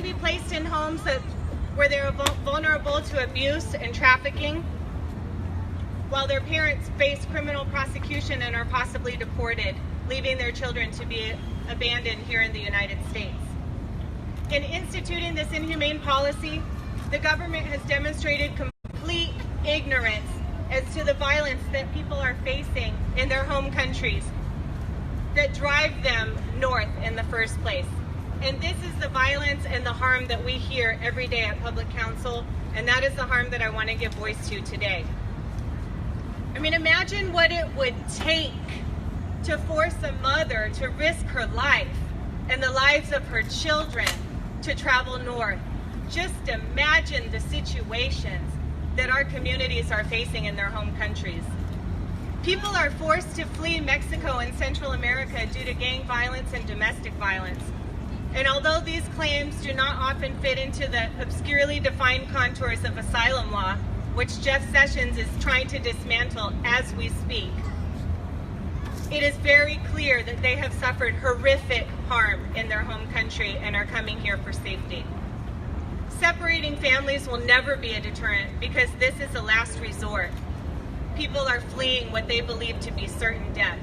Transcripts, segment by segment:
be placed in homes where they're vulnerable to abuse and trafficking, while their parents face criminal prosecution and are possibly deported, leaving their children to be abandoned here in the United States. In instituting this inhumane policy, the government has demonstrated complete ignorance as to the violence that people are facing in their home countries that drive them north in the first place. And this is the violence and the harm that we hear every day at Public Counsel, and that is the harm that I want to give voice to today. I mean, imagine what it would take to force a mother to risk her life and the lives of her children to travel north. Just imagine the situations that our communities are facing in their home countries. People are forced to flee Mexico and Central America due to gang violence and domestic violence. And although these claims do not often fit into the obscurely defined contours of asylum law, which Jeff Sessions is trying to dismantle as we speak, it is very clear that they have suffered horrific harm in their home country and are coming here for safety. Separating families will never be a deterrent because this is a last resort. People are fleeing what they believe to be certain death.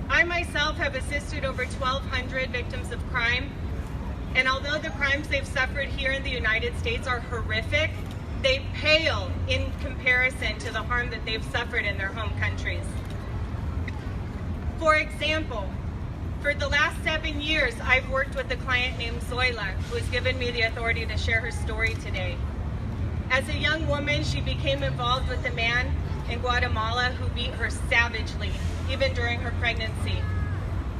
I myself have assisted over 1,200 victims of crime, and although the crimes they've suffered here in the United States are horrific, they pale in comparison to the harm that they've suffered in their home countries. For example, for the last 7 years, I've worked with a client named Zoila, who has given me the authority to share her story today. As a young woman, she became involved with a man in Guatemala who beat her savagely, even during her pregnancy.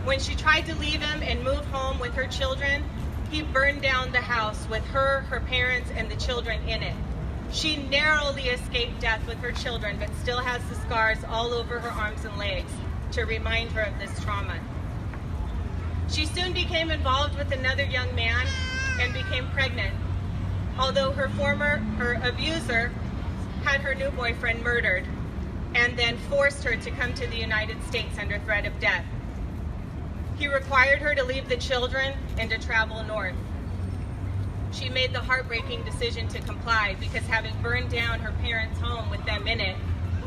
When she tried to leave him and move home with her children, he burned down the house with her, her parents, and the children in it. She narrowly escaped death with her children, but still has the scars all over her arms and legs to remind her of this trauma. She soon became involved with another young man and became pregnant, although her abuser had her new boyfriend murdered and then forced her to come to the United States under threat of death. He required her to leave the children and to travel north. She made the heartbreaking decision to comply because, having burned down her parents' home with them in it,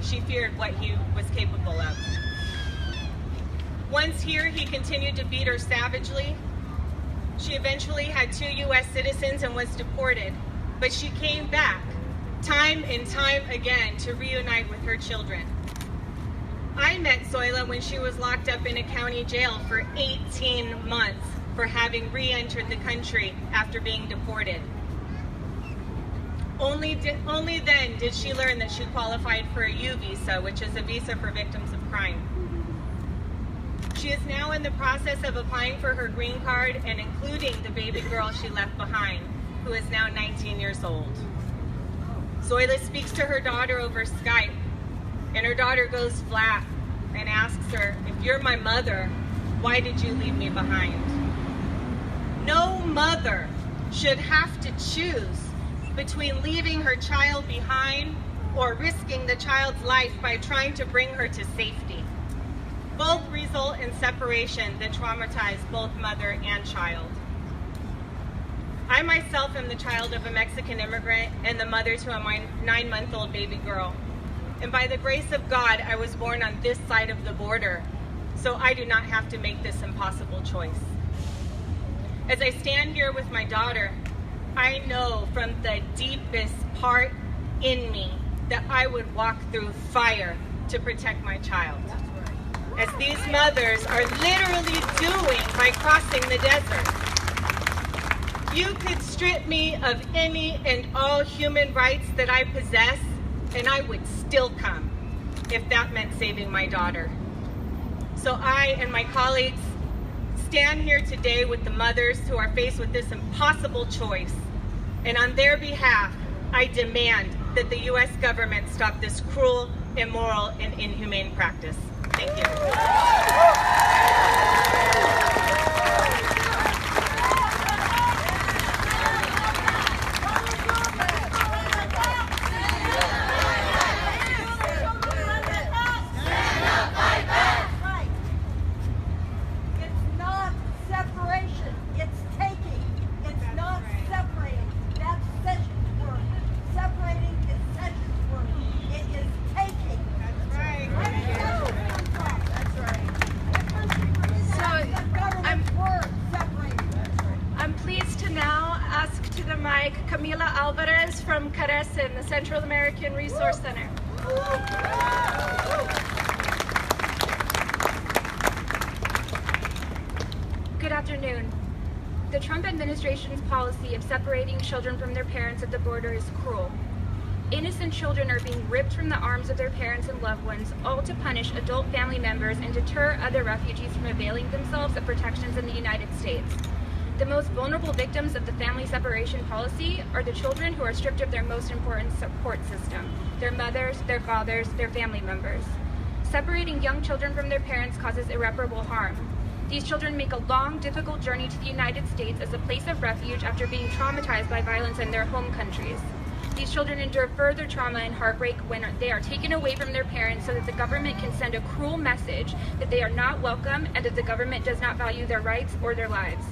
she feared what he was capable of. Once here, he continued to beat her savagely. She eventually had 2 U.S. citizens and was deported, but she came back time and time again to reunite with her children. I met Zoila when she was locked up in a county jail for 18 months for having re-entered the country after being deported. Only then did she learn that she qualified for a U visa, which is a visa for victims of crime. She is now in the process of applying for her green card and including the baby girl she left behind, who is now 19 years old. Zoila speaks to her daughter over Skype, and her daughter goes flat and asks her, "If you're my mother, why did you leave me behind?" No mother should have to choose between leaving her child behind or risking the child's life by trying to bring her to safety. Both result in separation that traumatize both mother and child. I myself am the child of a Mexican immigrant and the mother to a 9-month-old baby girl. And by the grace of God, I was born on this side of the border, so I do not have to make this impossible choice. As I stand here with my daughter, I know from the deepest part in me that I would walk through fire to protect my child, as these mothers are literally doing by crossing the desert. You could strip me of any and all human rights that I possess, and I would still come if that meant saving my daughter. So I and my colleagues stand here today with the mothers who are faced with this impossible choice, and on their behalf, I demand that the U.S. government stop this cruel, immoral, and inhumane practice. Thank you. It's not separation, it's taking. It's not like Camila Alvarez from Carecen, the Central American Resource Center. Good afternoon. The Trump administration's policy of separating children from their parents at the border is cruel. Innocent children are being ripped from the arms of their parents and loved ones, all to punish adult family members and deter other refugees from availing themselves of protections in the United States. The most vulnerable victims of the family separation policy are the children who are stripped of their most important support system, their mothers, their fathers, their family members. Separating young children from their parents causes irreparable harm. These children make a long, difficult journey to the United States as a place of refuge after being traumatized by violence in their home countries. These children endure further trauma and heartbreak when they are taken away from their parents so that the government can send a cruel message that they are not welcome and that the government does not value their rights or their lives.